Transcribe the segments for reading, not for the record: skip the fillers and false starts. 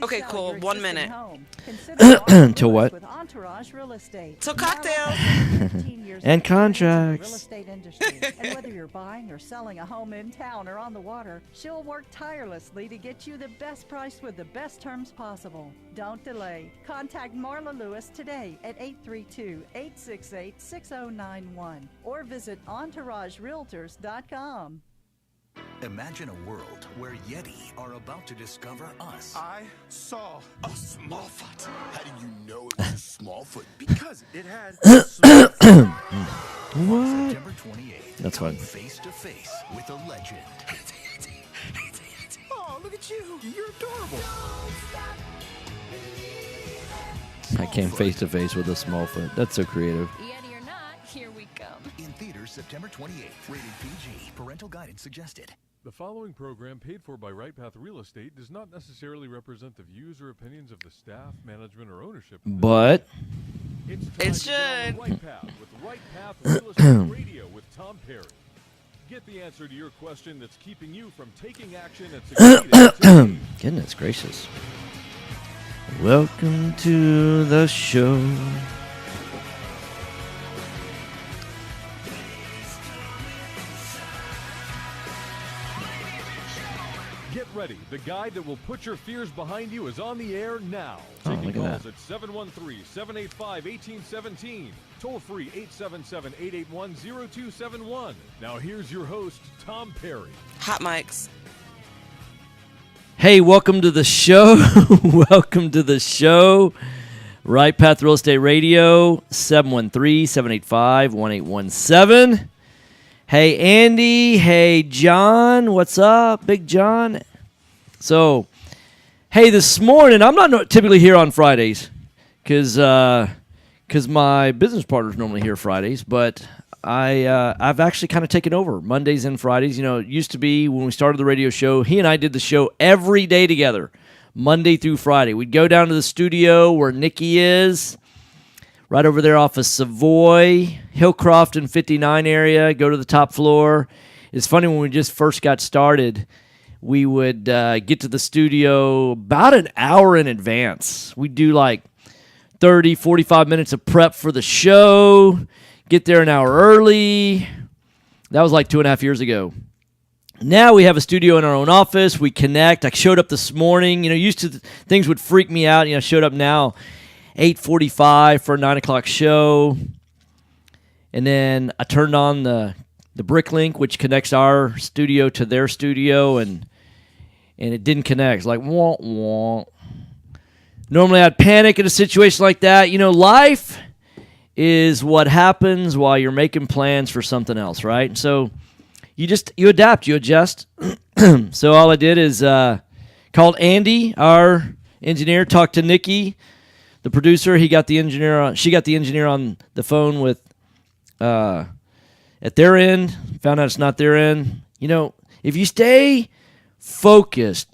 Okay, cool. 1 minute. Till what? Till cocktails. And contracts. And whether you're buying or selling a home in town or on the water, she'll work tirelessly to get you the best price with the best terms possible. Don't delay. Contact Marla Lewis today at 832-868-6091 or visit EntourageRealtors.com. Imagine a world where Yeti are about to discover us. I saw a Smallfoot. How did you know it was a Smallfoot? Because it had a Smallfoot. What? September 28th, That's fun. Face to face with a legend. Oh, look at you. You're adorable. I came face to face with a Smallfoot. That's so creative. Yeti or not, here we come. In theaters September 28th. Rated PG. Parental guidance suggested. The following program, paid for by Right Path Real Estate, does not necessarily represent the views or opinions of the staff, management, or ownership. But It's It time to get on should. the Right Path with Right Path Real Estate Radio with Tom Perry. Get the answer to your question that's keeping you from taking action and succeeding today. goodness gracious. Welcome to the show. Get ready. The guide that will put your fears behind you is on the air now. Oh, Taking look at calls at 713-785-1817. Toll free 877-881-0271. Now here's your host, Tom Perry. Hot mics. Hey, welcome to the show. Welcome to the show. Right Path Real Estate Radio, 713-785-1817. Hey, Andy. Hey, John. What's up, Big John? So, hey, this morning, I'm not typically here on Fridays because my business partner's normally here Fridays, but I've actually kind of taken over Mondays and Fridays. You know, it used to be when we started the radio show, he and I did the show every day together, Monday through Friday. We'd go down to the studio where Nikki is, right over there off of Savoy, Hillcroft and 59 area, go to the top floor. It's funny, when we just first got started, we would get to the studio about an hour in advance. We'd do like 30, 45 minutes of prep for the show, get there an hour early. That was like 2.5 years ago. Now we have a studio in our own office. We connect. I showed up this morning. You know, used to things would freak me out. You know, I showed up now 8:45 for a 9 o'clock show. And then I turned on the BrickLink, which connects our studio to their studio, and it didn't connect. It's like, wah, wah. Normally I'd panic in a situation like that. You know, life is what happens while you're making plans for something else, right? So you adapt, you adjust. So all I did is called Andy, our engineer, talked to Nikki, the producer. She got the engineer on the phone with at their end, found out it's not their end. You know, if you stay focused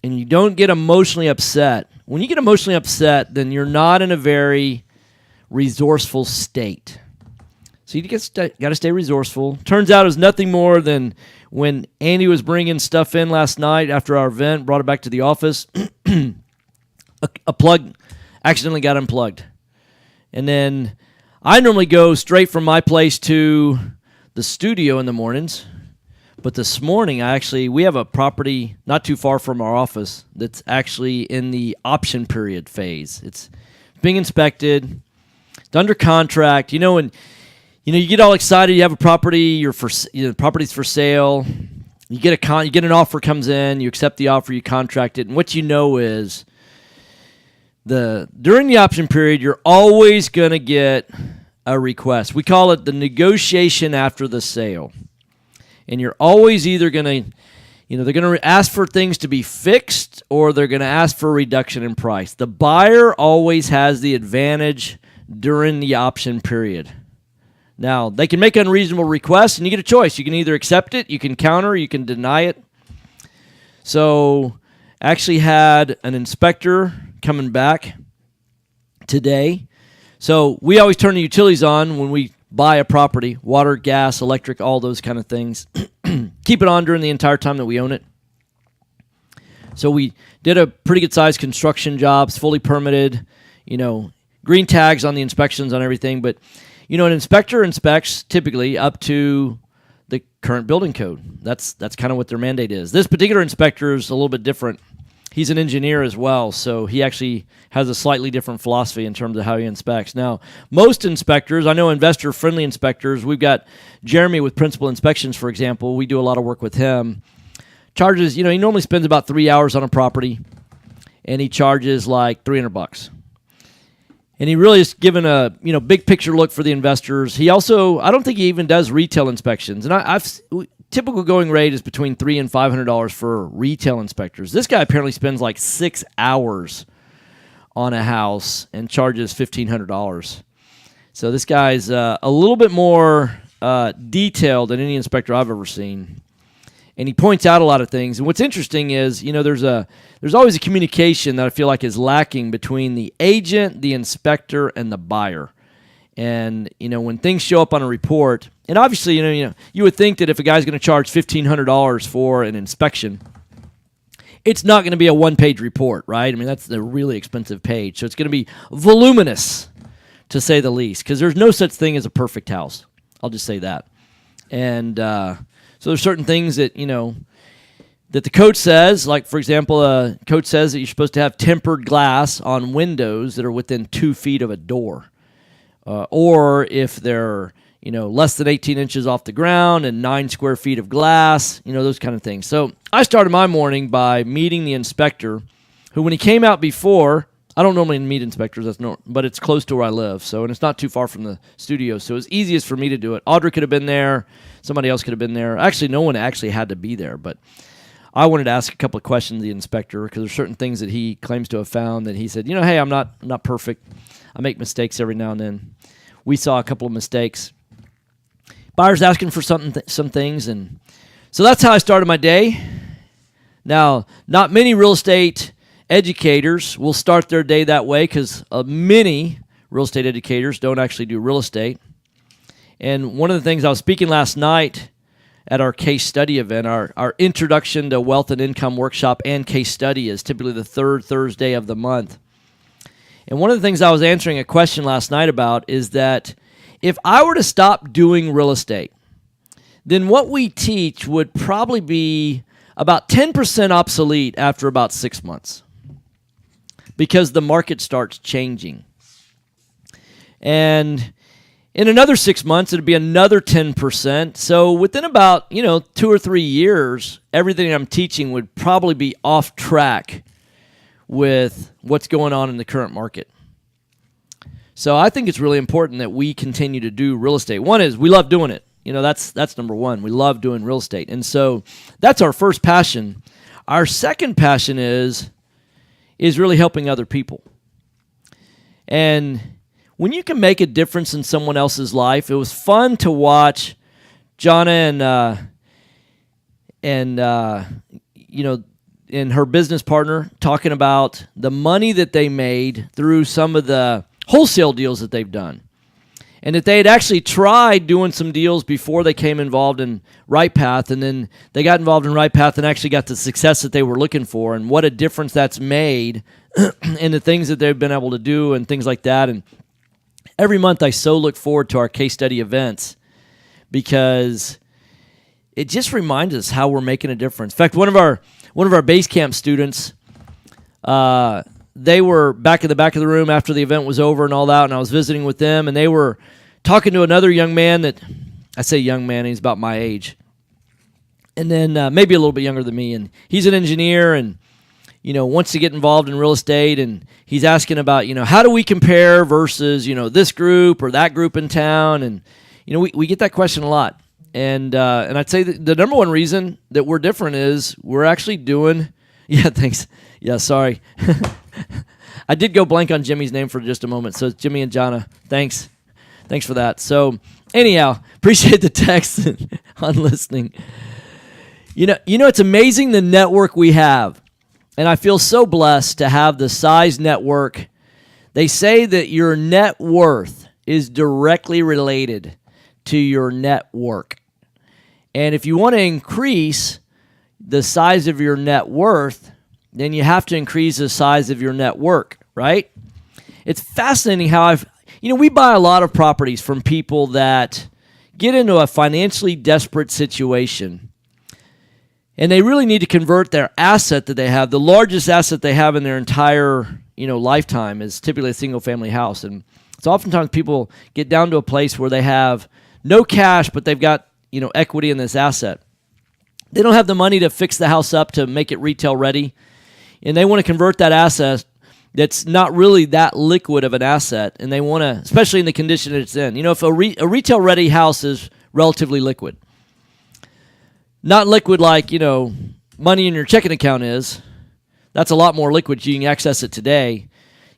and you don't get emotionally upset, when you get emotionally upset, then you're not in a very resourceful state. So you got to stay resourceful. Turns out it was nothing more than when Andy was bringing stuff in last night after our event, brought it back to the office, a plug accidentally got unplugged. And then I normally go straight from my place to the studio in the mornings. But this morning, we have a property not too far from our office that's actually in the option period phase. It's being inspected. It's under contract. You know, and you get all excited. You have a property. The property's for sale. You get an offer comes in. You accept the offer. You contract it. And what you know is during the option period, you're always going to get a request. We call it the negotiation after the sale. And you're always either going to, they're going to ask for things to be fixed or they're going to ask for a reduction in price. The buyer always has the advantage during the option period. Now, they can make unreasonable requests and you get a choice. You can either accept it, you can counter, you can deny it. So, actually had an inspector coming back today. So, we always turn the utilities on when we buy a property, water, gas, electric, all those kind of things. Keep it on during the entire time that we own it. So we did a pretty good sized construction job. It's fully permitted, green tags on the inspections on everything. But, an inspector inspects typically up to the current building code. That's kind of what their mandate is. This particular inspector is a little bit different. He's an engineer as well, so he actually has a slightly different philosophy in terms of how he inspects. Now, most inspectors, I know investor-friendly inspectors, we've got Jeremy with Principal Inspections, for example. We do a lot of work with him. Charges, he normally spends about 3 hours on a property, and he charges like $300. And he really is given a big picture look for the investors. He also, I don't think he even does retail inspections. And typical going rate is between $300 and $500 for retail inspectors. This guy apparently spends like 6 hours on a house and charges $1,500. So this guy's a little bit more detailed than any inspector I've ever seen. And he points out a lot of things. And what's interesting is, there's always a communication that I feel like is lacking between the agent, the inspector, and the buyer. And, when things show up on a report, and obviously, you would think that if a guy's going to charge $1,500 for an inspection, it's not going to be a one-page report, right? I mean, that's a really expensive page. So it's going to be voluminous, to say the least, because there's no such thing as a perfect house. I'll just say that. And so there's certain things that, that the code says, like, for example, code says that you're supposed to have tempered glass on windows that are within 2 feet of a door. Or if they're, less than 18 inches off the ground and 9 square feet of glass, those kind of things. So I started my morning by meeting the inspector, who, when he came out before, I don't normally meet inspectors, but it's close to where I live, and it's not too far from the studio, so it was easiest for me to do it. Audrey could have been there, somebody else could have been there. Actually, no one actually had to be there, but I wanted to ask a couple of questions to the inspector, because there's certain things that he claims to have found that he said, hey, I'm not perfect. I make mistakes every now and then. We saw a couple of mistakes. Buyers asking for some things, and so that's how I started my day. Now, not many real estate educators will start their day that way, because many real estate educators don't actually do real estate. And one of the things I was speaking last night at our case study event, our Introduction to Wealth and Income workshop and case study is typically the third Thursday of the month. And one of the things I was answering a question last night about is that if I were to stop doing real estate, then what we teach would probably be about 10% obsolete after about 6 months, because the market starts changing. And in another 6 months, it'd be another 10%. So within about, 2 or 3 years, everything I'm teaching would probably be off track with what's going on in the current market. So I think it's really important that we continue to do real estate. One is we love doing it. That's number one. We love doing real estate. And so that's our first passion. Our second passion is really helping other people. And when you can make a difference in someone else's life, it was fun to watch Jonna and her business partner talking about the money that they made through some of the wholesale deals that they've done. And that they had actually tried doing some deals before they came involved in RightPath, and then they got involved in RightPath and actually got the success that they were looking for, and what a difference that's made in the things that they've been able to do and things like that. And every month I so look forward to our case study events, because it just reminds us how we're making a difference. In fact, one of our base camp students, they were back in the back of the room after the event was over and all that, and I was visiting with them, and they were talking to another young man that, I say young man, he's about my age, and then maybe a little bit younger than me, and he's an engineer and, wants to get involved in real estate, and he's asking about, how do we compare versus, this group or that group in town, and, we get that question a lot. And I'd say that the number one reason that we're different is we're actually doing, yeah, thanks. Yeah, sorry. I did go blank on Jimmy's name for just a moment. So it's Jimmy and Jonna. Thanks for that. So anyhow, appreciate the text on listening. It's amazing the network we have. And I feel so blessed to have the size network. They say that your net worth is directly related to your network. And if you want to increase the size of your net worth, then you have to increase the size of your network, right? It's fascinating how we buy a lot of properties from people that get into a financially desperate situation, and they really need to convert their asset that they have. The largest asset they have in their entire, lifetime is typically a single-family house. And so oftentimes people get down to a place where they have no cash, but they've got, equity in this asset. They don't have the money to fix the house up to make it retail ready, and they want to convert that asset that's not really that liquid of an asset, and they want to, especially in the condition that it's in. If a retail ready house is relatively liquid, not liquid like, money in your checking account is. That's a lot more liquid. You can access it today.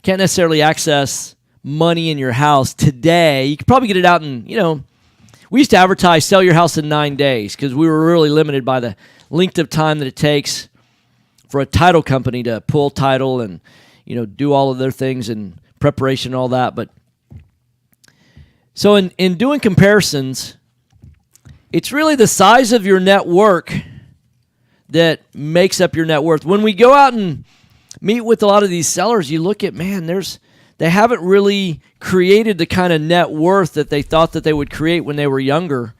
Can't necessarily access money in your house today. You could probably get it out in, we used to advertise sell your house in 9 days because we were really limited by the length of time that it takes for a title company to pull title and, do all of their things and preparation and all that. But so in doing comparisons, it's really the size of your network that makes up your net worth. When we go out and meet with a lot of these sellers, you look at, they haven't really created the kind of net worth that they thought that they would create when they were younger.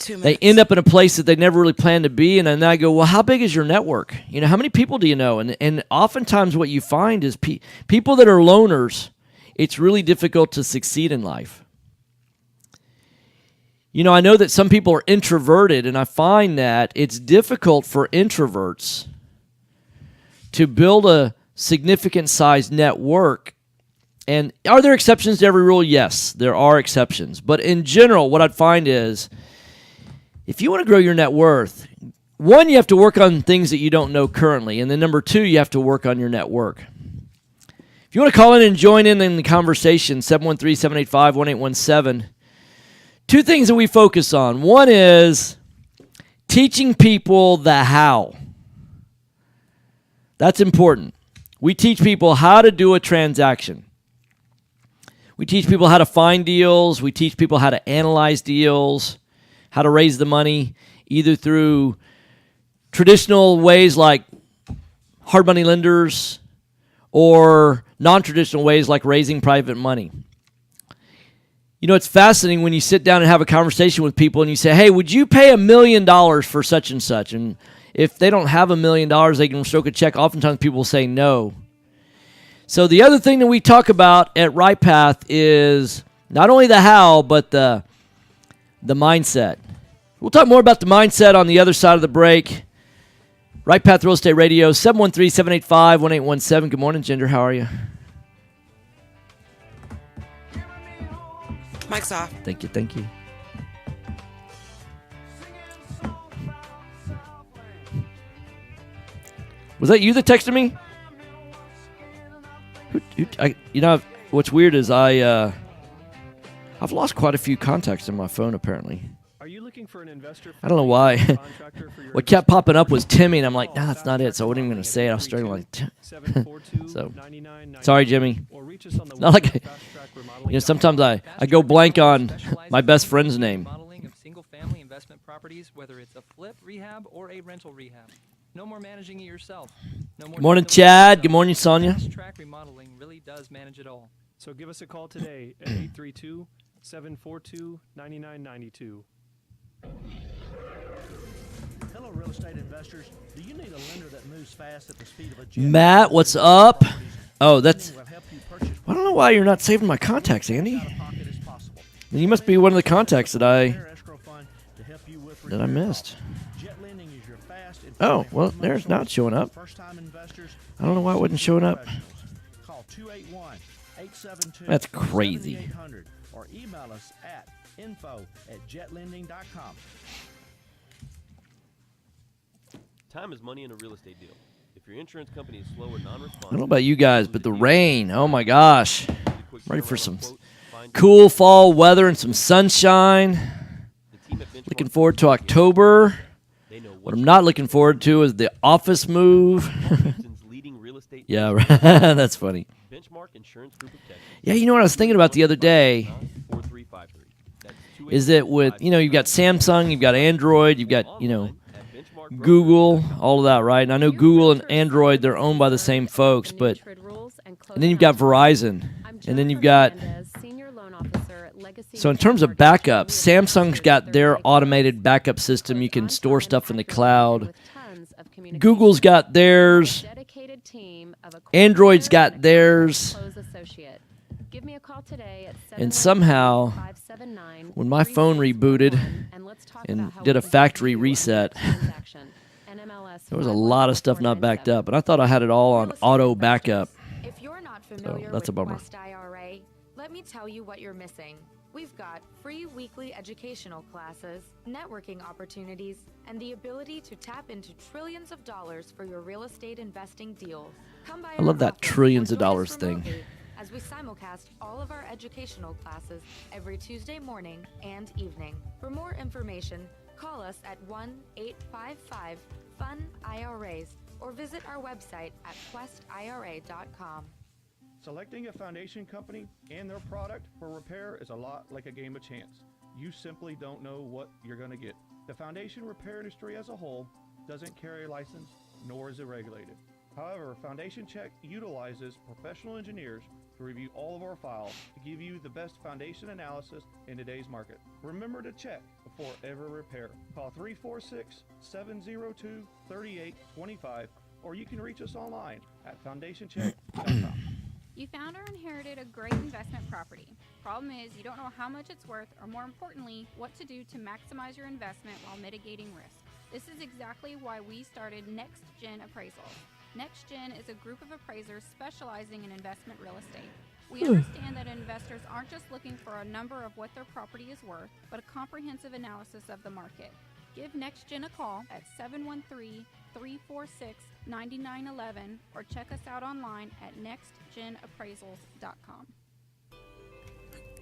They end up in a place that they never really planned to be, and then I go, well, how big is your network? How many people do you know? And oftentimes what you find is people that are loners, it's really difficult to succeed in life. I know that some people are introverted, and I find that it's difficult for introverts to build a significant sized network. And are there exceptions to every rule? Yes, there are exceptions. But in general, what I'd find is if you want to grow your net worth, one, you have to work on things that you don't know currently. And then number two, you have to work on your network. If you want to call in and join in the conversation, 713-785-1817. Two things that we focus on. One is teaching people the how. That's important. We teach people how to do a transaction. We teach people how to find deals. We teach people how to analyze deals, how to raise the money, either through traditional ways like hard money lenders or non-traditional ways like raising private money. It's fascinating when you sit down and have a conversation with people and you say, hey, would you pay $1 million for such and such? And if they don't have $1 million, they can stroke a check. Oftentimes people will say no. So the other thing that we talk about at Right Path is not only the how, but the mindset. We'll talk more about the mindset on the other side of the break. Right Path Real Estate Radio, 713-785-1817. Good morning, Ginger. How are you? Mic's off. Thank you. Was that you that texted me? What's weird is I've lost quite a few contacts in my phone apparently. Are you looking for an investor? I don't know why. What kept popping up was Timmy, and I'm like, no, that's not it. So I wasn't even going to say it. I was starting like, so sorry, Jimmy. It's not like sometimes I go blank on my best friend's name. Modeling of single-family investment properties, whether it's a flip rehab or a rental rehab. No more managing it yourself. No more. Good morning, Chad. Good morning, Sonia. Fast Track Remodeling really does manage it all. So give us a call today at 832-742-9992. Hello, real estate investors. Do you need a lender that moves fast at the speed of a jet? Matt, what's up? Oh, that's... I don't know why you're not saving my contacts, Andy. You must be one of the contacts that I missed. Oh, well, there's not showing up. I don't know why it wasn't showing up. That's crazy. Or email us at info@jetlending.com. Time is money in a real estate deal. If your insurance company is slow or non-responsive, I don't know about you guys, but the rain, oh my gosh. I'm ready for some cool fall weather and some sunshine. Looking forward to October. What I'm not looking forward to is the office move. Yeah, right. That's funny. Yeah, you know what I was thinking about the other day is that with, you've got Samsung, you've got Android, you've got, Google, all of that, right? And I know Google and Android, they're owned by the same folks, but and then you've got Verizon, and then you've got. So in terms of backup, Samsung's got their automated backup system. You can store stuff in the cloud. Google's got theirs. Android's got theirs. And somehow, when my phone rebooted and did a factory reset, there was a lot of stuff not backed up. And I thought I had it all on auto backup. If you're not familiar that's a with bummer. Quest IRA, let me tell you what you're missing. We've got free weekly educational classes, networking opportunities, and the ability to tap into trillions of dollars for your real estate investing deals. Come by I love our that office trillions or of join us dollars thing. remotely as we simulcast all of our educational classes every Tuesday morning and evening. For more information, call us at 1-855-FUN-IRAs or visit our website at questira.com. Selecting a foundation company and their product for repair is a lot like a game of chance. You simply don't know what you're going to get. The foundation repair industry as a whole doesn't carry a license, nor is it regulated. However, Foundation Check utilizes professional engineers to review all of our files to give you the best foundation analysis in today's market. Remember to check before every repair. Call 346-702-3825, or you can reach us online at foundationcheck.com. You found or inherited a great investment property. Problem is, you don't know how much it's worth, or more importantly, what to do to maximize your investment while mitigating risk. This is exactly why we started Next Gen Appraisals. Next Gen is a group of appraisers specializing in investment real estate. We understand that investors aren't just looking for a number of what their property is worth, but a comprehensive analysis of the market. Give Next Gen a call at 713-346-9911 or check us out online at nextgenappraisals.com.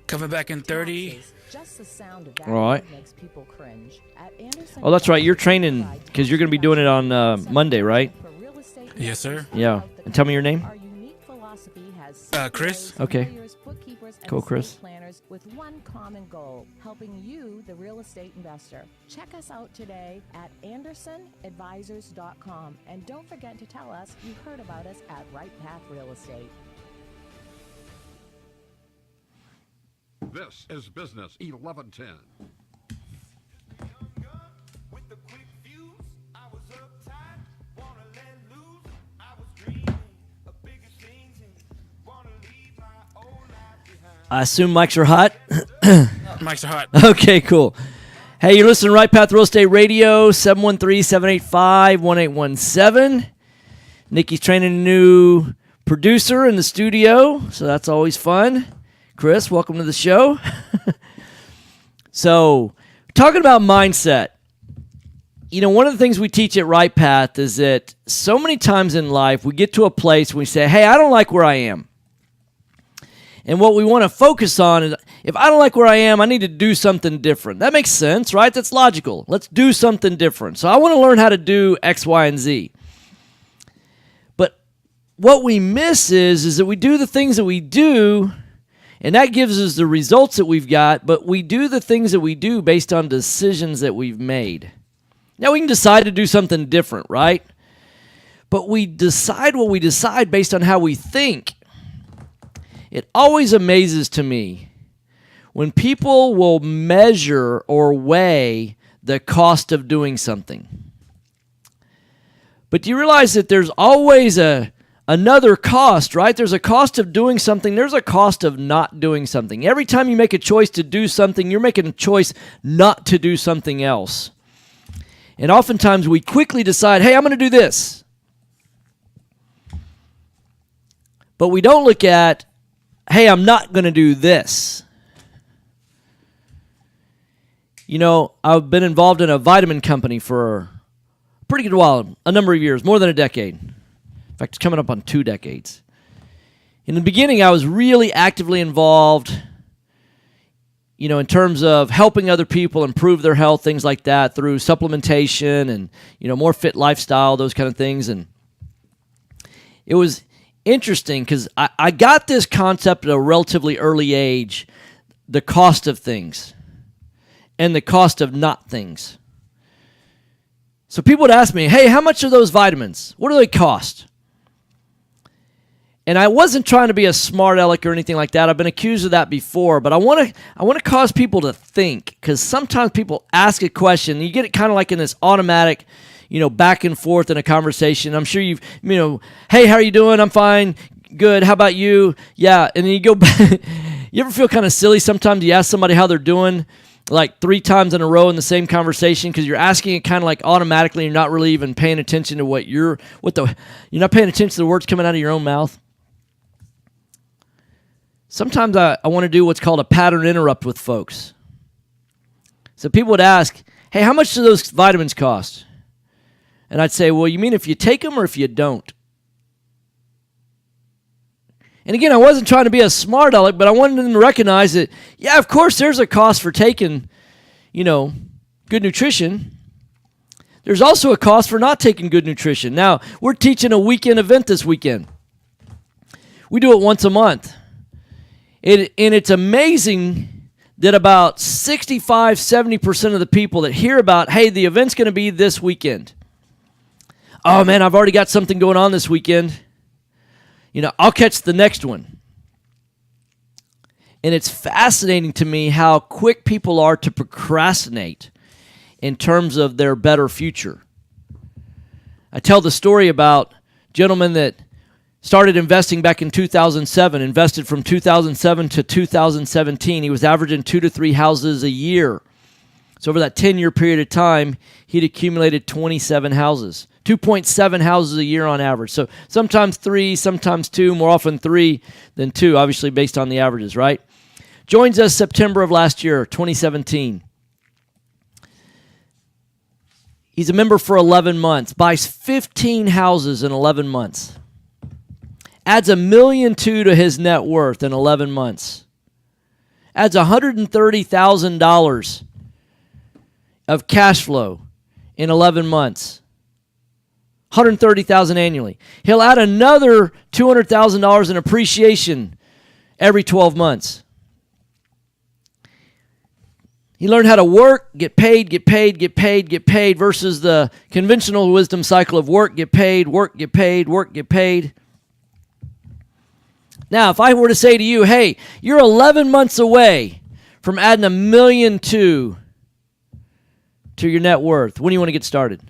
Coming back in 30. Just the sound of that All right. makes people cringe. At Anderson Oh, that's right. You're training because you're going to be doing it on Monday, right? Yes, sir. Yeah. And tell me your name. Our unique philosophy has Chris. Okay. lawyers, bookkeepers, and Cool, Chris. estate planners with one common goal, helping you, the real estate investor. Check us out today at AndersonAdvisors.com. And don't forget to tell us you heard about us at Right Path Real Estate. This is Business 1110. I assume mics are hot. Mics are hot. Okay, cool. Hey, you're listening to Right Path Real Estate Radio, 713-785-1817. Nikki's training a new producer in the studio, so that's always fun. Chris, welcome to the show. So, talking about mindset. You know, one of the things we teach at Right Path is that so many times in life we get to a place where we say, hey, I don't like where I am. And what we want to focus on is, if I don't like where I am, I need to do something different. That makes sense, right? That's logical. Let's do something different. So I want to learn how to do X, Y, and Z. But what we miss is that we do the things that we do, and that gives us the results that we've got, but we do the things that we do based on decisions that we've made. Now, we can decide to do something different, right? But we decide what we decide based on how we think. It always amazes to me when people will measure or weigh the cost of doing something. But do you realize that there's always another cost, right? There's a cost of doing something. There's a cost of not doing something. Every time you make a choice to do something, you're making a choice not to do something else. And oftentimes we quickly decide, hey, I'm going to do this. But we don't look at, hey, I'm not going to do this. You know, I've been involved in a vitamin company for a pretty good while, a number of years, more than a decade. In fact, it's coming up on 2 decades. In the beginning, I was really actively involved, you know, in terms of helping other people improve their health, things like that, through supplementation and, you know, more fit lifestyle, those kind of things. And it was interesting because I got this concept at a relatively early age, the cost of things and the cost of not things. So people would ask me, hey, how much are those vitamins? What do they cost? And I wasn't trying to be a smart aleck or anything like that. I've been accused of that before, but I want to cause people to think, because sometimes people ask a question, and you get it kind of like in this automatic, back and forth in a conversation. I'm sure hey, how are you doing? I'm fine. Good. How about you? Yeah. And then you go back. You ever feel kind of silly? Sometimes you ask somebody how they're doing like 3 times in a row in the same conversation because you're asking it kind of like automatically. You're not really even paying attention to you're not paying attention to the words coming out of your own mouth. Sometimes I want to do what's called a pattern interrupt with folks. So people would ask, hey, how much do those vitamins cost? And I'd say, well, you mean if you take them or if you don't? And again, I wasn't trying to be a smart aleck, but I wanted them to recognize that, yeah, of course there's a cost for taking, good nutrition. There's also a cost for not taking good nutrition. Now, we're teaching a weekend event this weekend. We do it once a month. And it's amazing that about 65-70% of the people that hear about, hey, the event's going to be this weekend. Oh, man, I've already got something going on this weekend. I'll catch the next one. And it's fascinating to me how quick people are to procrastinate in terms of their better future. I tell the story about a gentleman that started investing back in 2007, invested from 2007 to 2017. He was averaging 2 to 3 houses a year. So over that 10-year period of time, he'd accumulated 27 houses. 2.7 houses a year on average. So sometimes 3, sometimes 2, more often 3 than 2, obviously based on the averages, right? Joins us September of last year, 2017. He's a member for 11 months, buys 15 houses in 11 months. Adds $1.2 million to his net worth in 11 months. Adds $130,000 of cash flow in 11 months. $130,000 annually. He'll add another $200,000 in appreciation every 12 months. He learned how to work, get paid, get paid, get paid, get paid versus the conventional wisdom cycle of work, get paid, work, get paid, work, get paid. Now, if I were to say to you, hey, you're 11 months away from adding $1.2 million to your net worth, when do you want to get started?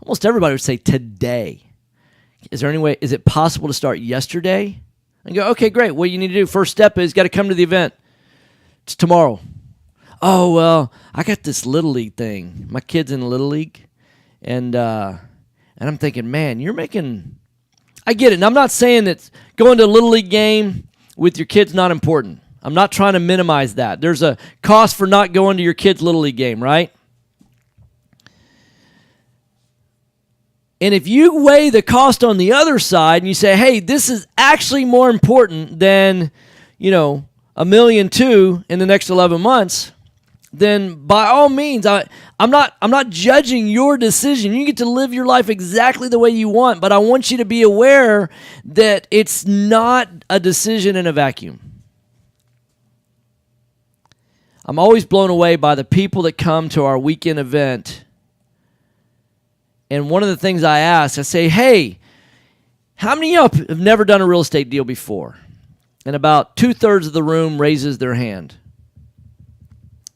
Almost everybody would say today. Is there any way, is it possible to start yesterday? And go, okay, great. What you need to do, first step is got to come to the event. It's tomorrow. Oh, well, I got this Little League thing. My kid's in Little League. And I'm thinking, man, you're making... I get it. And I'm not saying that going to a Little League game with your kid's not important. I'm not trying to minimize that. There's a cost for not going to your kid's Little League game, right? And if you weigh the cost on the other side and you say, hey, this is actually more important than, $1.2 million in the next 11 months, then by all means, I'm not judging your decision. You get to live your life exactly the way you want, but I want you to be aware that it's not a decision in a vacuum. I'm always blown away by the people that come to our weekend event. And one of the things I ask, I say, hey, how many of you have never done a real estate deal before? And about 2/3 of the room raises their hand.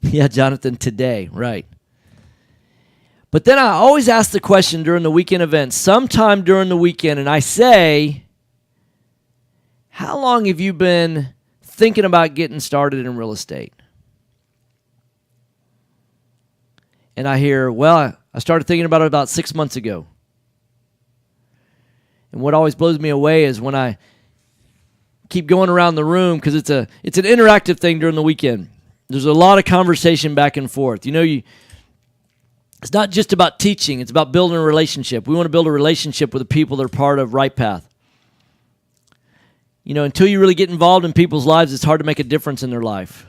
Yeah, Jonathan, today, right. But then I always ask the question during the weekend event, sometime during the weekend, and I say, how long have you been thinking about getting started in real estate? And I hear, well, I started thinking about it about 6 months ago. And what always blows me away is when I keep going around the room, because it's an interactive thing during the weekend. There's a lot of conversation back and forth. It's not just about teaching. It's about building a relationship. We want to build a relationship with the people that are part of Right Path. Until you really get involved in people's lives, it's hard to make a difference in their life.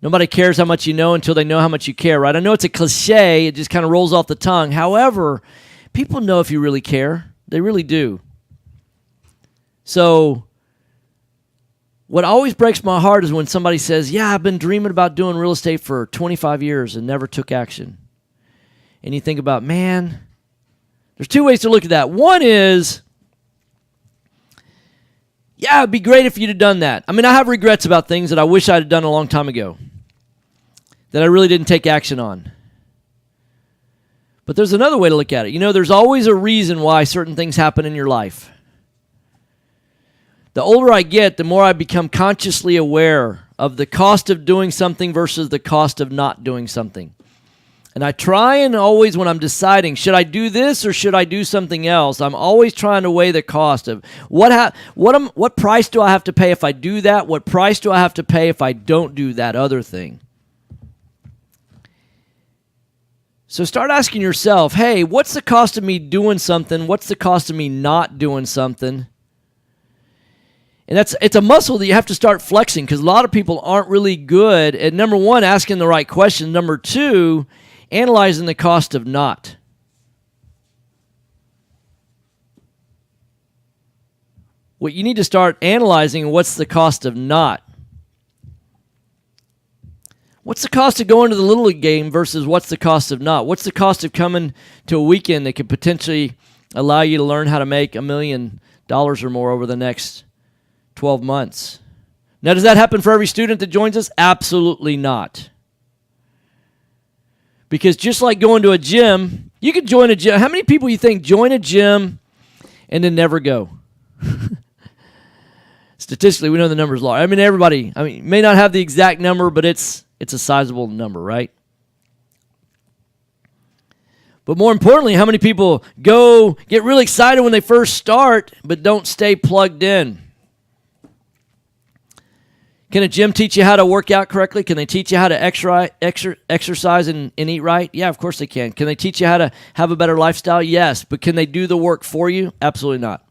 Nobody cares how much you know until they know how much you care, right? I know it's a cliche. It just kind of rolls off the tongue. However, people know if you really care. They really do. So what always breaks my heart is when somebody says, yeah, I've been dreaming about doing real estate for 25 years and never took action. and you think about, man, there's two ways to look at that. One is, yeah, it'd be great if you'd have done that. I mean, I have regrets about things that I wish I'd have done a long time ago that I really didn't take action on. But there's another way to look at it. You know, there's always a reason why certain things happen in your life. The older I get, the more I become consciously aware of the cost of doing something versus the cost of not doing something. And I try and always, when I'm deciding, should I do this or should I do something else, I'm always trying to weigh the cost of what price do I have to pay if I do that? What price do I have to pay if I don't do that other thing? So start asking yourself, hey, what's the cost of me doing something? What's the cost of me not doing something? And it's a muscle that you have to start flexing, because a lot of people aren't really good at, number one, asking the right question. Number two, analyzing the cost of not. What you need to start analyzing, what's the cost of not. What's the cost of going to the Little League game versus what's the cost of not? What's the cost of coming to a weekend that could potentially allow you to learn how to make $1 million or more over the next 12 months? Now, does that happen for every student that joins us? Absolutely not. Because just like going to a gym, you can join a gym. How many people you think join a gym and then never go? Statistically, we know the number's large. I mean, everybody, may not have the exact number, but it's a sizable number, right? But more importantly, how many people get really excited when they first start, but don't stay plugged in? Can a gym teach you how to work out correctly? Can they teach you how to exercise and eat right? Yeah, of course they can. Can they teach you how to have a better lifestyle? Yes. But can they do the work for you? Absolutely not.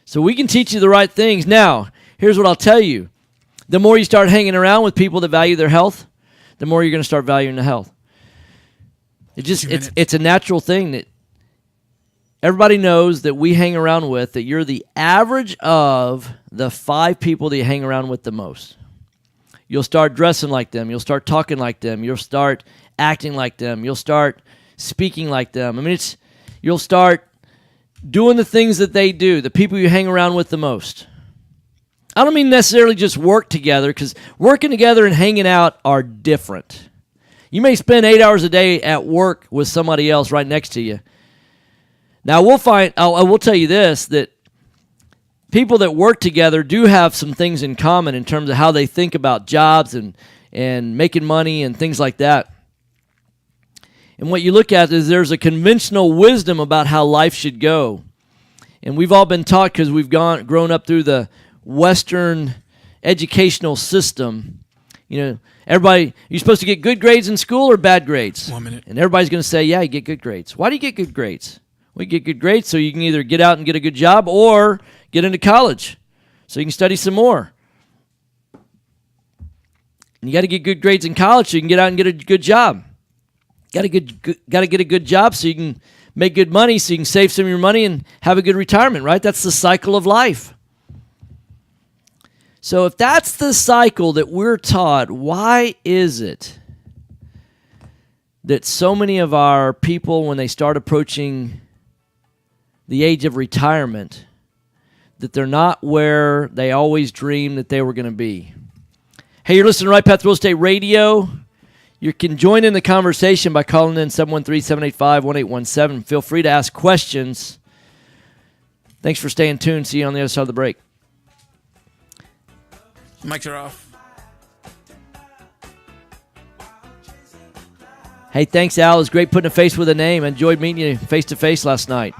So we can teach you the right things. Now, here's what I'll tell you. The more you start hanging around with people that value their health, the more you're going to start valuing the health. It's a natural thing that everybody knows that we hang around with, that you're the average of the 5 people that you hang around with the most. You'll start dressing like them. You'll start talking like them. You'll start acting like them. You'll start speaking like them. You'll start doing the things that they do, the people you hang around with the most. I don't mean necessarily just work together, because working together and hanging out are different. You may spend 8 hours a day at work with somebody else right next to you. Now, I will tell you this, that people that work together do have some things in common in terms of how they think about jobs and making money and things like that. And what you look at is there's a conventional wisdom about how life should go. And we've all been taught, because we've grown up through the Western educational system. You know, everybody, you're supposed to get good grades in school or bad grades? 1 minute. And everybody's going to say, yeah, you get good grades. Why do you get good grades? We get good grades so you can either get out and get a good job or get into college so you can study some more. And you got to get good grades in college so you can get out and get a good job. Got to get a good job so you can make good money, so you can save some of your money and have a good retirement, right? That's the cycle of life. So if that's the cycle that we're taught, why is it that so many of our people, when they start approaching the age of retirement, that they're not where they always dreamed that they were going to be? Hey, you're listening to Right Path Real Estate Radio. You can join in the conversation by calling in 713-785-1817. Feel free to ask questions. Thanks for staying tuned. See you on the other side of the break. Mics are off. Hey, thanks, Al. It was great putting a face with a name. I enjoyed meeting you face-to-face last night.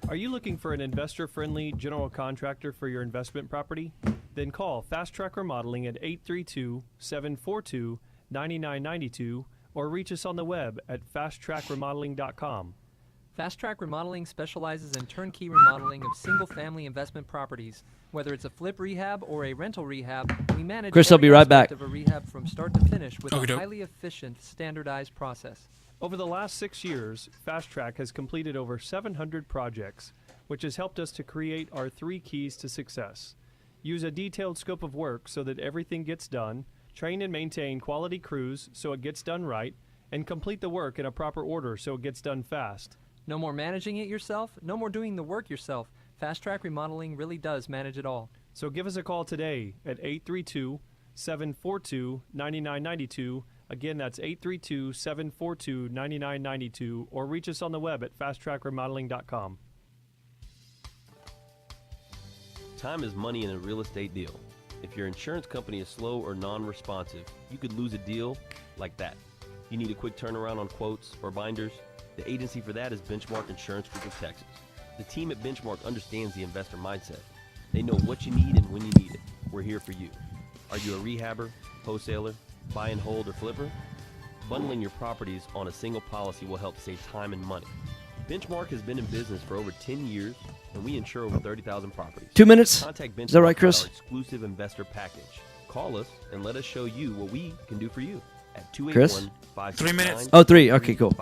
Are you looking for an investor-friendly general contractor for your investment property? Then call Fast Track Remodeling at 832-742-9992 or reach us on the web at fasttrackremodeling.com. Fast Track Remodeling specializes in turnkey remodeling of single-family investment properties. Whether it's a flip rehab or a rental rehab, we manage Chris, I'll be right back. of a rehab from start to finish with a highly efficient, standardized process. Over the last 6 years, Fast Track has completed over 700 projects, which has helped us to create our 3 keys to success. Use a detailed scope of work so that everything gets done, train and maintain quality crews so it gets done right, and complete the work in a proper order so it gets done fast. No more managing it yourself, no more doing the work yourself. Fast Track Remodeling really does manage it all. So give us a call today at 832-742-9992. Again, that's 832-742-9992, or reach us on the web at fasttrackremodeling.com. Time is money in a real estate deal. If your insurance company is slow or non-responsive, you could lose a deal like that. You need a quick turnaround on quotes or binders? The agency for that is Benchmark Insurance Group of Texas. The team at Benchmark understands the investor mindset. They know what you need and when you need it. We're here for you. Are you a rehabber, wholesaler, buy and hold, or flipper? Bundling your properties on a single policy will help save time and money. Benchmark has been in business for over 10 years, and we insure over 30,000 properties. 2 minutes? Contact Benchmark Is that right, Chris? about our exclusive investor package. Call us and let us show you what we can do for you at Chris? 281-569-4353. 3 minutes. Oh, 3. Okay, cool.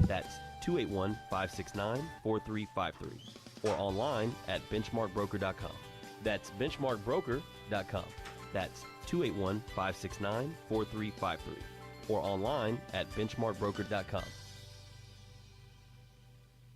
That's 281-569-4353. Or online at benchmarkbroker.com. That's benchmarkbroker.com. That's 281-569-4353. Or online at benchmarkbroker.com.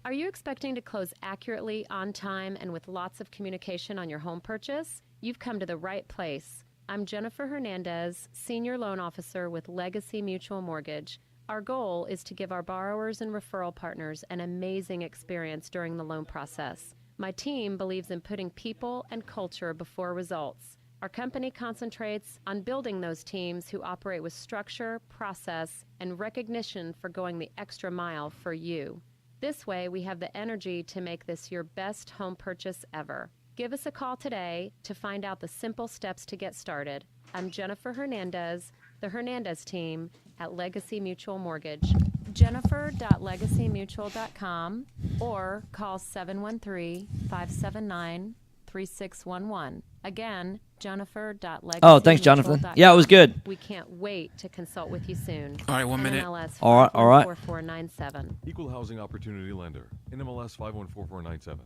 Are you expecting to close accurately, on time, and with lots of communication on your home purchase? You've come to the right place. I'm Jennifer Hernandez, Senior Loan Officer with Legacy Mutual Mortgage. Our goal is to give our borrowers and referral partners an amazing experience during the loan process. My team believes in putting people and culture before results. Our company concentrates on building those teams who operate with structure, process, and recognition for going the extra mile for you. This way, we have the energy to make this your best home purchase ever. Give us a call today to find out the simple steps to get started. I'm Jennifer Hernandez, the Hernandez team at Legacy Mutual Mortgage. Jennifer.legacymutual.com or call 713-579-3611. Again, Jennifer.legacymutual.com. Oh, thanks, Jonathan. Yeah, it was good. We can't wait to consult with you soon. All right, 1 minute. NMLS All right, all right. 514497. Equal Housing Opportunity Lender. NMLS 514497.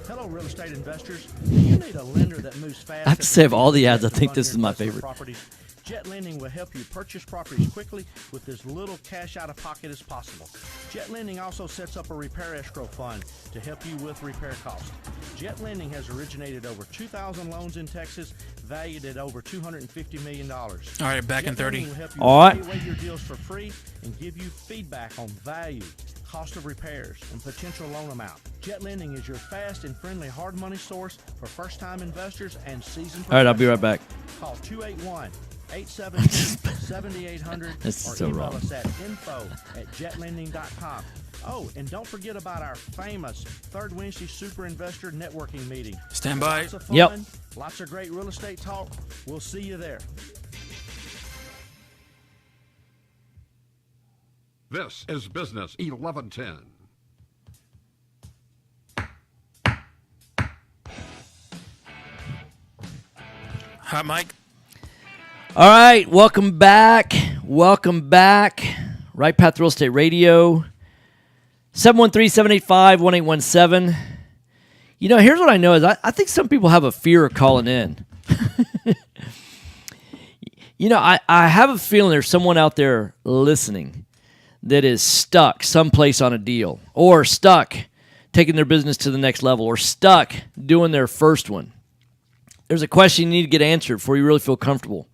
Hello, real estate investors. You need a lender that moves fast. I have to say, of all the ads, I think this is my favorite. Properties. Jet Lending will help you purchase properties quickly with as little cash out of pocket as possible. Jet Lending also sets up a repair escrow fund to help you with repair costs. Jet Lending has originated over 2,000 loans in Texas, valued at over $250 million. All right, back in 30. All right. Evaluate your deals for free and give you feedback on value, cost of repairs, and potential loan amount. Jet Lending is your fast and friendly hard money source for first-time investors and seasoned All right, I'll be right back. Call 281-872-7800 This is or so email wrong. us at info@jetlending.com. Oh, and don't forget about our famous Third Wednesday Super Investor Networking Meeting. Stand by. Lots of fun, Yep. lots of great real estate talk. We'll see you there. This is Business 1110. Hot mic. All right, welcome back. Welcome back. Right Path Real Estate Radio. 713-785-1817. You know, here's what I know is I think some people have a fear of calling in. You know, I have a feeling there's someone out there listening that is stuck someplace on a deal, or stuck taking their business to the next level, or stuck doing their first one. There's a question you need to get answered before you really feel comfortable.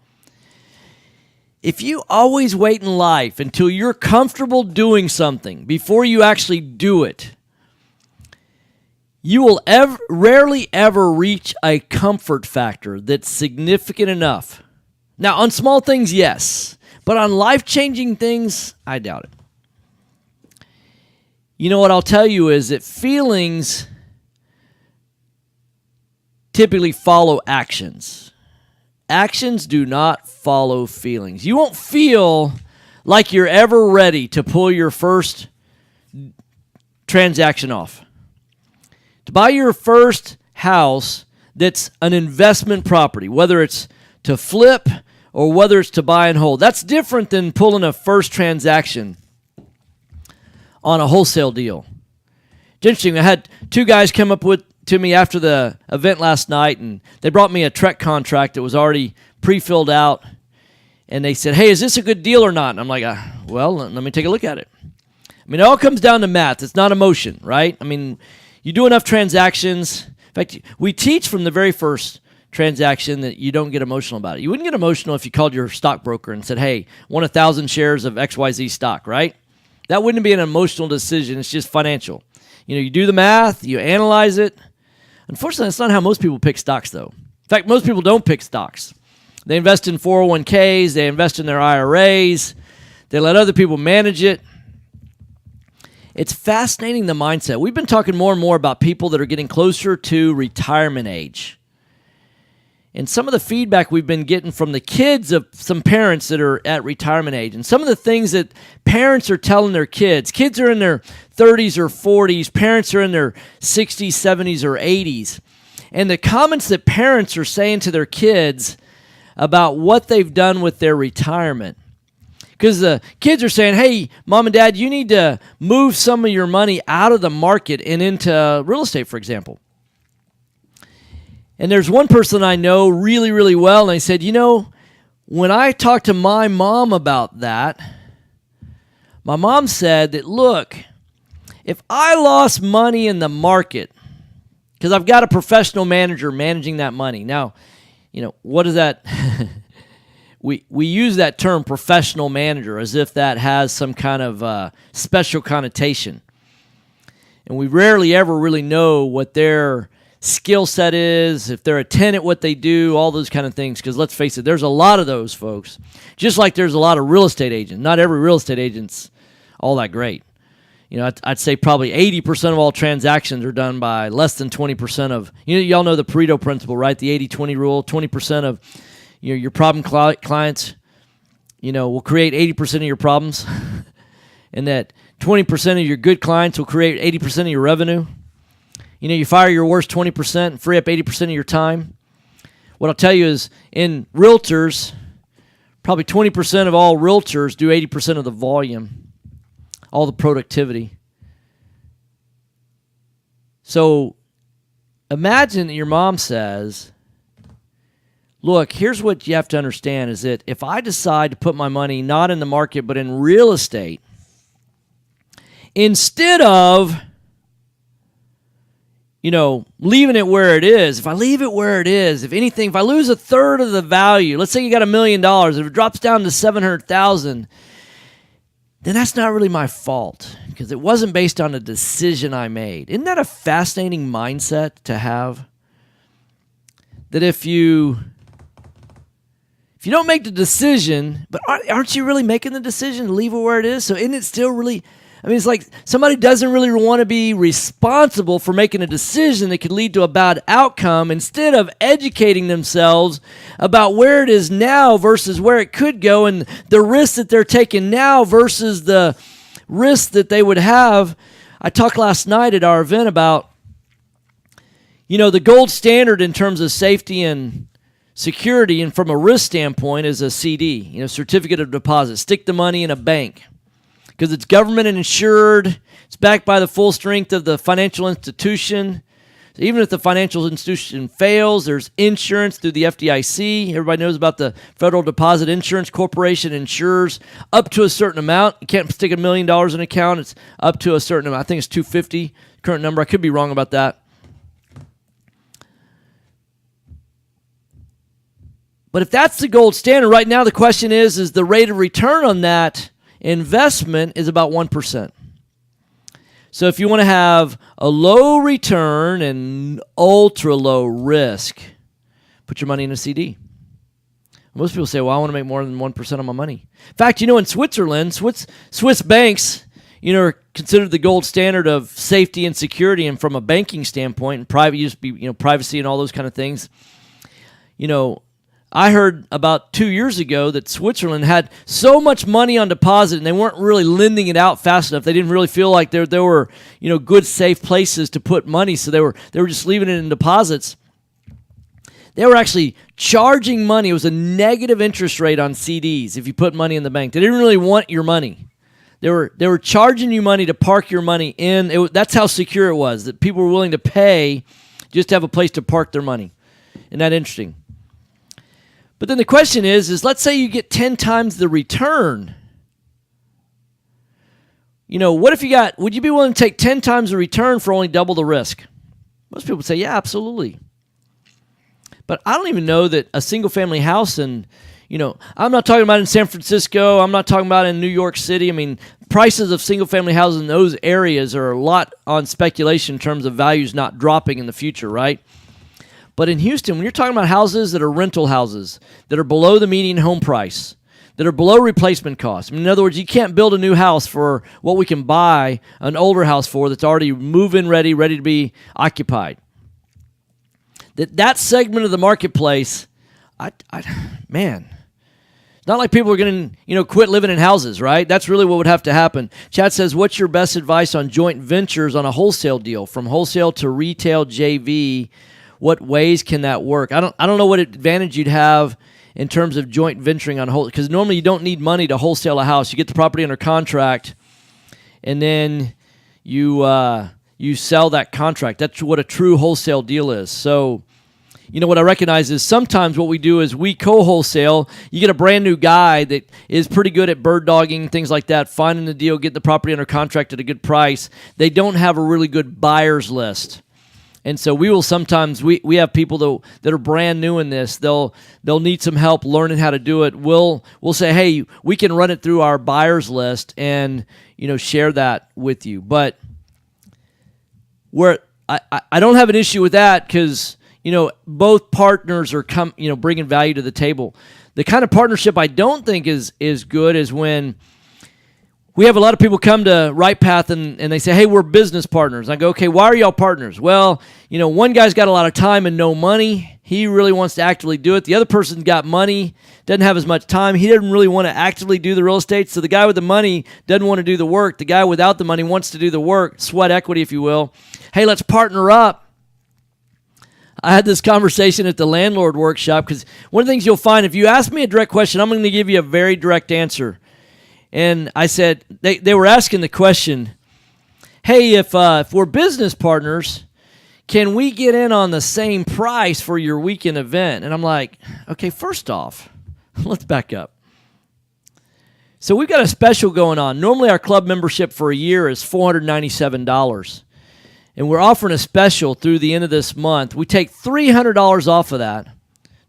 If you always wait in life until you're comfortable doing something before you actually do it, you will rarely ever reach a comfort factor that's significant enough. Now, on small things, yes. But on life-changing things, I doubt it. You know what I'll tell you is that feelings typically follow actions. Actions do not follow feelings. You won't feel like you're ever ready to pull your first transaction off. To buy your first house that's an investment property, whether it's to flip or whether it's to buy and hold. That's different than pulling a first transaction on a wholesale deal. It's interesting. I had two guys come up to me after the event last night, and they brought me a Trek contract that was already pre-filled out. And they said, hey, is this a good deal or not? And I'm like, well, let me take a look at it. I mean, it all comes down to math. It's not emotion, right? I mean, you do enough transactions. In fact, we teach from the very first transaction that you don't get emotional about it. You wouldn't get emotional if you called your stockbroker and said, hey, I want 1,000 shares of XYZ stock, right? That wouldn't be an emotional decision. It's just financial. You do the math, you analyze it. Unfortunately, that's not how most people pick stocks, though. In fact, most people don't pick stocks. They invest in 401ks, they invest in their IRAs, they let other people manage it. It's fascinating, the mindset. We've been talking more and more about people that are getting closer to retirement age. And some of the feedback we've been getting from the kids of some parents that are at retirement age, and some of the things that parents are telling their kids. Kids are in their 30s or 40s. Parents are in their 60s, 70s, or 80s. And the comments that parents are saying to their kids about what they've done with their retirement. Because the kids are saying, hey, mom and dad, you need to move some of your money out of the market and into real estate, for example. And there's one person I know really, really well, and I said, when I talked to my mom about that, my mom said that, look, if I lost money in the market, because I've got a professional manager managing that money. Now, what is that? We use that term professional manager as if that has some kind of special connotation. And we rarely ever really know what their skill set is, if they're a 10 at what they do, all those kind of things. Because let's face it, there's a lot of those folks. Just like there's a lot of real estate agents. Not every real estate agent's all that great. I'd say probably 80% of all transactions are done by less than 20% of, y'all know the Pareto principle, right? The 80-20 rule. 20% of your problem clients, will create 80% of your problems. And that 20% of your good clients will create 80% of your revenue. You fire your worst 20% and free up 80% of your time. What I'll tell you is in realtors, probably 20% of all realtors do 80% of the volume, all the productivity. So imagine that your mom says, look, here's what you have to understand is that if I decide to put my money not in the market but in real estate, instead of leaving it where it is, if I leave it where it is, if anything, if I lose a third of the value, let's say you got $1 million, if it drops down to $700,000, then that's not really my fault because it wasn't based on a decision I made. Isn't that a fascinating mindset to have? That if you don't make the decision, but aren't you really making the decision to leave it where it is? So isn't it still really, it's like somebody doesn't really want to be responsible for making a decision that could lead to a bad outcome instead of educating themselves about where it is now versus where it could go and the risks that they're taking now versus the risks that they would have. I talked last night at our event about, the gold standard in terms of safety and security and from a risk standpoint is a CD, certificate of deposit. Stick the money in a bank. Because it's government and insured. It's backed by the full strength of the financial institution. So even if the financial institution fails, there's insurance through the FDIC. Everybody knows about the Federal Deposit Insurance Corporation insures up to a certain amount. You can't stick $1 million in an account. It's up to a certain amount. I think it's $250, current number. I could be wrong about that. But if that's the gold standard, right now the question is the rate of return on that investment is about 1%. So if you want to have a low return and ultra low risk, put your money in a CD. Most people say, well, I want to make more than 1% on my money. In fact, in Switzerland, Swiss banks, are considered the gold standard of safety and security, and from a banking standpoint, and privacy and all those kind of things. I heard about 2 years ago that Switzerland had so much money on deposit and they weren't really lending it out fast enough. They didn't really feel like there were good safe places to put money, so they were just leaving it in deposits. They were actually charging money. It was a negative interest rate on CDs if you put money in the bank. They didn't really want your money. They were charging you money to park your money in. That's how secure it was, that people were willing to pay just to have a place to park their money. Isn't that interesting? But then the question is let's say you get 10 times the return. What if would you be willing to take 10 times the return for only double the risk? Most people say, yeah, absolutely. But I don't even know that a single family house I'm not talking about in San Francisco. I'm not talking about in New York City. I mean, prices of single family houses in those areas are a lot on speculation in terms of values not dropping in the future, right? But in Houston, when you're talking about houses that are rental houses, that are below the median home price, that are below replacement cost. In other words, you can't build a new house for what we can buy an older house for that's already move-in ready to be occupied. That segment of the marketplace, man, it's not like people are going to quit living in houses, right? That's really what would have to happen. Chad says, what's your best advice on joint ventures on a wholesale deal, from wholesale to retail JV? What ways can that work? I don't know what advantage you'd have in terms of joint venturing on wholesale, because normally you don't need money to wholesale a house. You get the property under contract, and then you sell that contract. That's what a true wholesale deal is. So, what I recognize is sometimes what we do is we co-wholesale. You get a brand new guy that is pretty good at bird dogging, things like that, finding the deal, getting the property under contract at a good price. They don't have a really good buyer's list. And so we will sometimes, we have people that are brand new in this. They'll need some help learning how to do it. We'll say, hey, we can run it through our buyer's list and, share that with you. But I don't have an issue with that because, both partners are bringing value to the table. The kind of partnership I don't think is good is when we have a lot of people come to Right Path and they say, hey, we're business partners. I go, okay, why are y'all partners? Well, one guy's got a lot of time and no money. He really wants to actively do it. The other person's got money, doesn't have as much time. He doesn't really want to actively do the real estate. So the guy with the money doesn't want to do the work. The guy without the money wants to do the work, sweat equity, if you will. Hey, let's partner up. I had this conversation at the landlord workshop because one of the things you'll find, if you ask me a direct question, I'm going to give you a very direct answer. And I said, they were asking the question, hey, if we're business partners, can we get in on the same price for your weekend event? And I'm like, okay, first off, let's back up. So we've got a special going on. Normally our club membership for a year is $497. And we're offering a special through the end of this month. We take $300 off of that.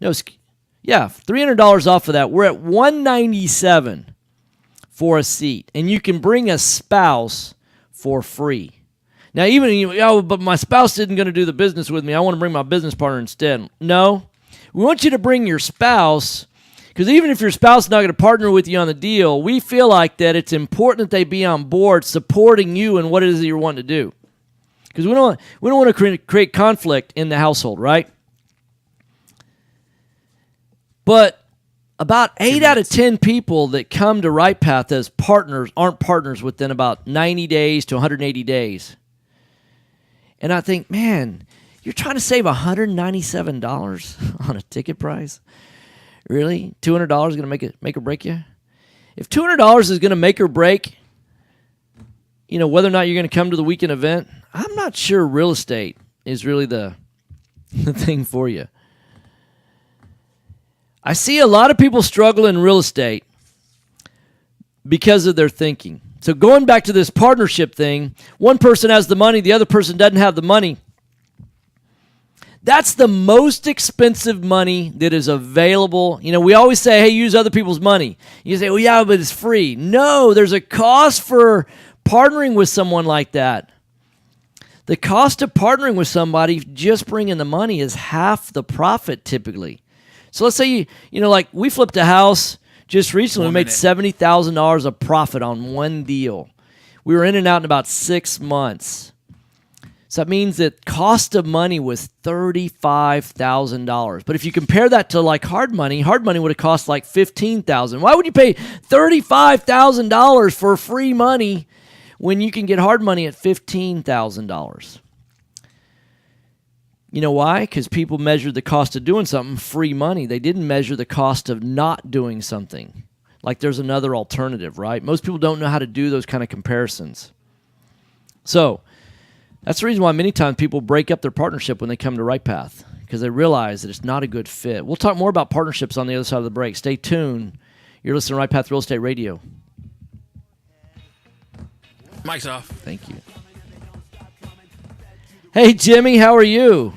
$300 off of that. We're at $197 for a seat. And you can bring a spouse for free. Now, but my spouse isn't going to do the business with me. I want to bring my business partner instead. No. We want you to bring your spouse, because even if your spouse is not going to partner with you on the deal, we feel like that it's important that they be on board supporting you in what it is that you're wanting to do. Because we don't want to create conflict in the household, right? But about 8 out of 10 people that come to Right Path as partners aren't partners within about 90 days to 180 days. And I think, man, you're trying to save $197 on a ticket price? Really? $200 is going to make or break you? If $200 is going to make or break, whether or not you're going to come to the weekend event, I'm not sure real estate is really the thing for you. I see a lot of people struggle in real estate because of their thinking. So going back to this partnership thing, one person has the money, the other person doesn't have the money. That's the most expensive money that is available. We always say, hey, use other people's money. You say, well, yeah, but it's free. No, there's a cost for partnering with someone like that. The cost of partnering with somebody, just bringing the money, is half the profit typically. So let's say, like we flipped a house just recently. We made $70,000 of profit on one deal. We were in and out in about 6 months. So that means that cost of money was $35,000. But if you compare that to like hard money would have cost like $15,000. Why would you pay $35,000 for free money when you can get hard money at $15,000? You know why? Because people measured the cost of doing something, free money. They didn't measure the cost of not doing something. Like there's another alternative, right? Most people don't know how to do those kind of comparisons. So that's the reason why many times people break up their partnership when they come to Right Path. because they realize that it's not a good fit. We'll talk more about partnerships on the other side of the break. Stay tuned. You're listening to Right Path Real Estate Radio. Mic's off. Thank you. Hey, Jimmy, how are you?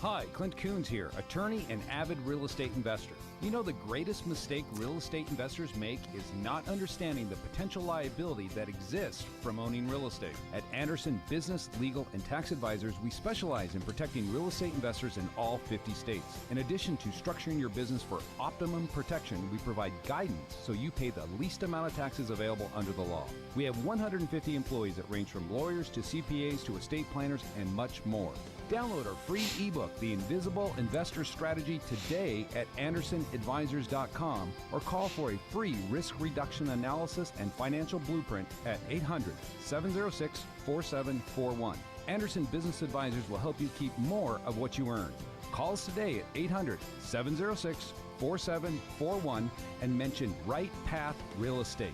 Hi, Clint Coons here, attorney and avid real estate investor. You know, the greatest mistake real estate investors make is not understanding the potential liability that exists from owning real estate. At Anderson Business, Legal, and Tax Advisors, we specialize in protecting real estate investors in all 50 states. In addition to structuring your business for optimum protection, we provide guidance so you pay the least amount of taxes available under the law. We have 150 employees that range from lawyers to CPAs to estate planners and much more. Download our free ebook, The Invisible Investor Strategy, today at AndersonAdvisors.com or call for a free risk reduction analysis and financial blueprint at 800-706-4741. Anderson Business Advisors will help you keep more of what you earn. Call us today at 800-706-4741 and mention Right Path Real Estate.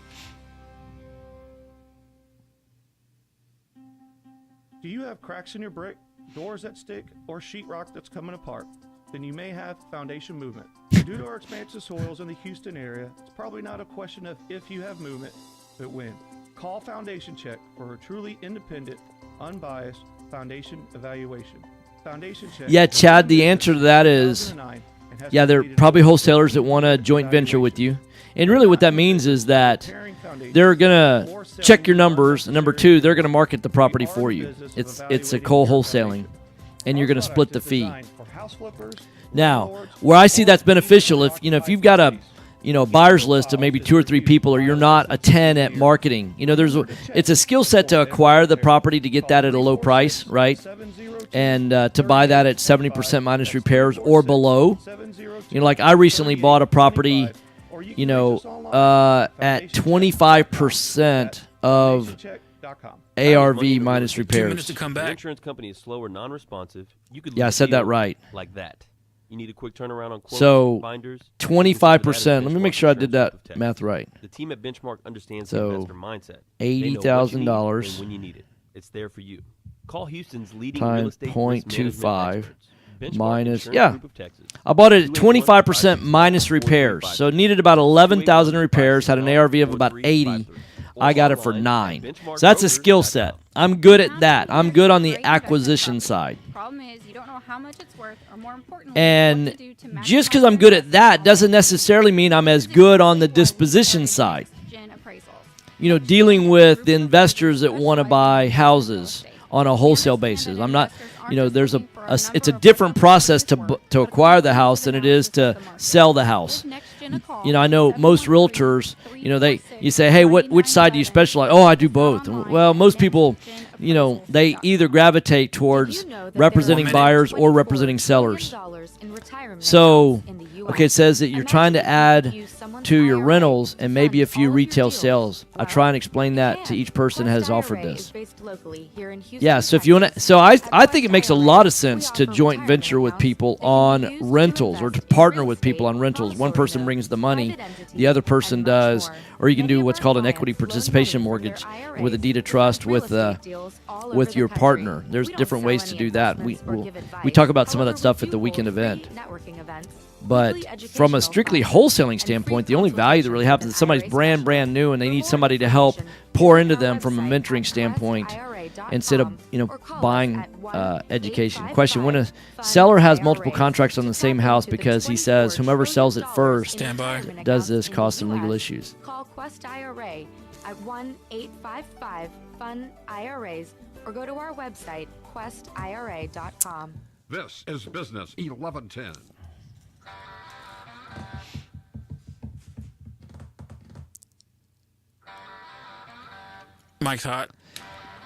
Do you have cracks in your brick, doors that stick, or sheetrock that's coming apart? Then you may have foundation movement. Due to our expansive soils in the Houston area, it's probably not a question of if you have movement, but when. Call Foundation Check for a truly independent, unbiased foundation evaluation. Foundation Check. Yeah, Chad, the answer to that is, yeah, they're probably wholesalers that want a joint venture with you. And really what that means is that they're going to check your numbers, and number two, they're going to market the property for you. It's a co-wholesaling, and you're going to split the fee. Now, where I see that's beneficial, if you've got a buyer's list of maybe 2 or 3 people, or you're not a 10 at marketing, it's a skill set to acquire the property to get that at a low price, right? And to buy that at 70% minus repairs or below. Like I recently bought a property at 25% of ARV minus repairs. 2 minutes to come back. Your insurance company is slow or non-responsive. You could I said that right. Like that. You need a quick turnaround on quotes, so binders. 25%. Let me make sure I did that math right. The team at Benchmark understands so the investor mindset. $80,000 when you need it. It's there for you. Call Houston's leading times real estate risk management 0.25 experts. minus, Insurance Group of Texas. I bought it at 25% minus repairs. So it needed about 11,000 repairs, had an ARV of about 80. I got it for 9. So that's a skill set. I'm good at that. I'm good on the acquisition side. Problem is, you don't know how much it's worth, or more importantly, and just because I'm good at that doesn't necessarily mean I'm as good on the disposition side. Dealing with the investors that want to buy houses on a wholesale basis. I'm not, there's it's a different process to acquire the house than it is to sell the house. I know most realtors, you say, hey, which side do you specialize? Oh, I do both. Well, most people, they either gravitate towards representing buyers or representing sellers. So, okay, it says that you're trying to add to your rentals and maybe a few retail sales. I try and explain that to each person that has offered this. Yeah, so if you want to, so I think it makes a lot of sense to joint venture with people on rentals, or to partner with people on rentals. One person brings the money, the other person does, or you can do what's called an equity participation mortgage with a deed of trust with your partner. There's different ways to do that. We talk about some of that stuff at the weekend event. But from a strictly wholesaling standpoint, the only value that really happens is somebody's brand new and they need somebody to help pour into them from a mentoring standpoint instead of buying education. Question: when a seller has multiple contracts on the same house because he says whomever sells it first does this cause some legal issues? Call Quest IRA at 1-855-FUN-IRAs or go to our website, questira.com. This is Business 1110. Mike's hot.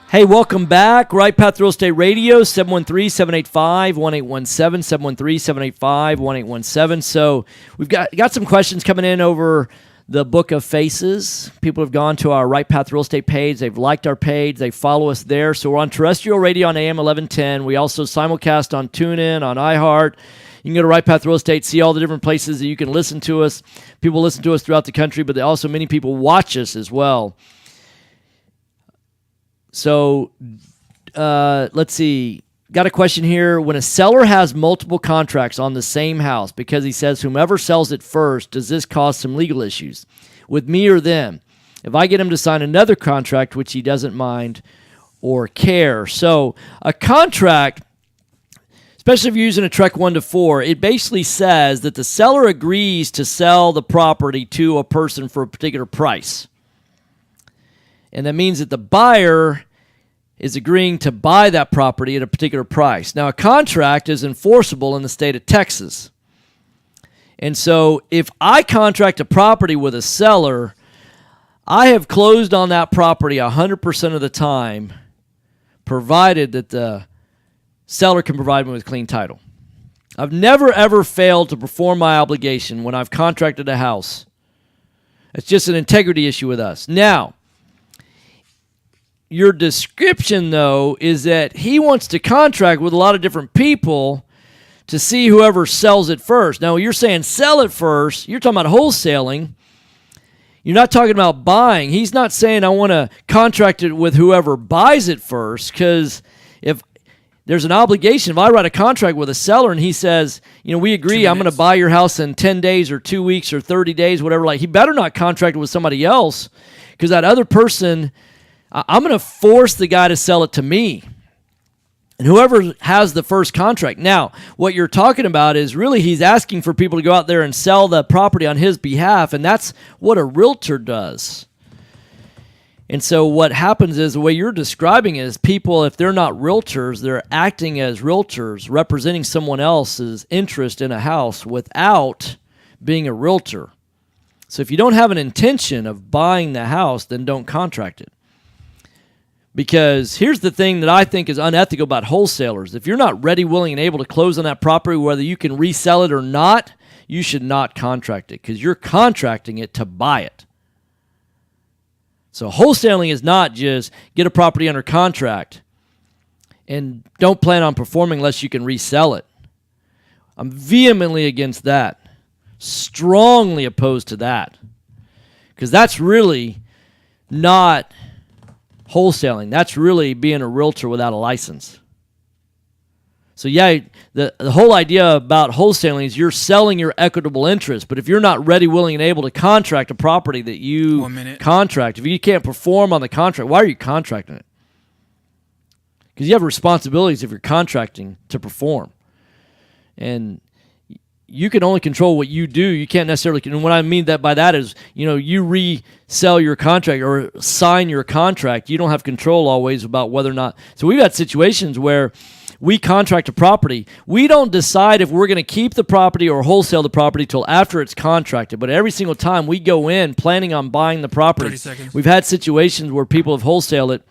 Hey, welcome back. Right Path Real Estate Radio, 713-785-1817, 713-785-1817. So we've got some questions coming in over the Book of Faces. People have gone to our Right Path Real Estate page. They've liked our page. They follow us there. So we're on terrestrial radio on AM 1110. We also simulcast on TuneIn, on iHeart. You can go to Right Path Real Estate, see all the different places that you can listen to us. People listen to us throughout the country, but also many people watch us as well. So let's see. Got a question here. When a seller has multiple contracts on the same house because he says whomever sells it first, does this cause some legal issues with me or them? If I get him to sign another contract, which he doesn't mind or care. So a contract, especially if you're using a Trek 1 to 4, it basically says that the seller agrees to sell the property to a person for a particular price. And that means that the buyer is agreeing to buy that property at a particular price. Now, a contract is enforceable in the state of Texas. And so if I contract a property with a seller, I have closed on that property 100% of the time, provided that the seller can provide me with clean title. I've never, ever failed to perform my obligation when I've contracted a house. It's just an integrity issue with us. Now, your description, though, is that he wants to contract with a lot of different people to see whoever sells it first. Now, you're saying sell it first. You're talking about wholesaling. You're not talking about buying. He's not saying I want to contract it with whoever buys it first, because if there's an obligation, if I write a contract with a seller and he says, we agree, I'm going to buy your house in 10 days or 2 weeks or 30 days, whatever, he better not contract it with somebody else, because that other person, I'm going to force the guy to sell it to me. And whoever has the first contract. Now, what you're talking about is really he's asking for people to go out there and sell the property on his behalf, and that's what a realtor does. And so what happens is the way you're describing it is people, if they're not realtors, they're acting as realtors, representing someone else's interest in a house without being a realtor. So if you don't have an intention of buying the house, then don't contract it. Because here's the thing that I think is unethical about wholesalers. If you're not ready, willing, and able to close on that property, whether you can resell it or not, you should not contract it, because you're contracting it to buy it. So wholesaling is not just get a property under contract and don't plan on performing unless you can resell it. I'm vehemently against that. Strongly opposed to that. Because that's really not wholesaling. That's really being a realtor without a license. So yeah, the whole idea about wholesaling is you're selling your equitable interest, but if you're not ready, willing, and able to contract a property that you contract, if you can't perform on the contract, why are you contracting it? Because you have responsibilities if you're contracting to perform. And you can only control what you do. You can't necessarily, and what I mean by that is, you resell your contract or sign your contract. You don't have control always about whether or not. So we've had situations where we contract a property. We don't decide if we're going to keep the property or wholesale the property till after it's contracted. But every single time we go in planning on buying the property, 30 seconds. We've had situations where people have wholesaled it.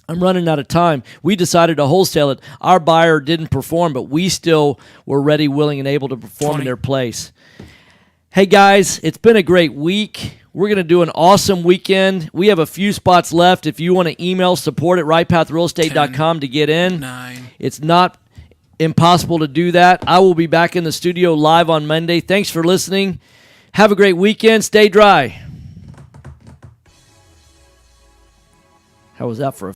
I'm running out of time. We decided to wholesale it. Our buyer didn't perform, but we still were ready, willing, and able to perform in their place. Hey, guys, it's been a great week. We're going to do an awesome weekend. We have a few spots left. If you want to email support at rightpathrealestate.com to get in. 9. It's not impossible to do that. I will be back in the studio live on Monday. Thanks for listening. Have a great weekend. Stay dry. How was that for a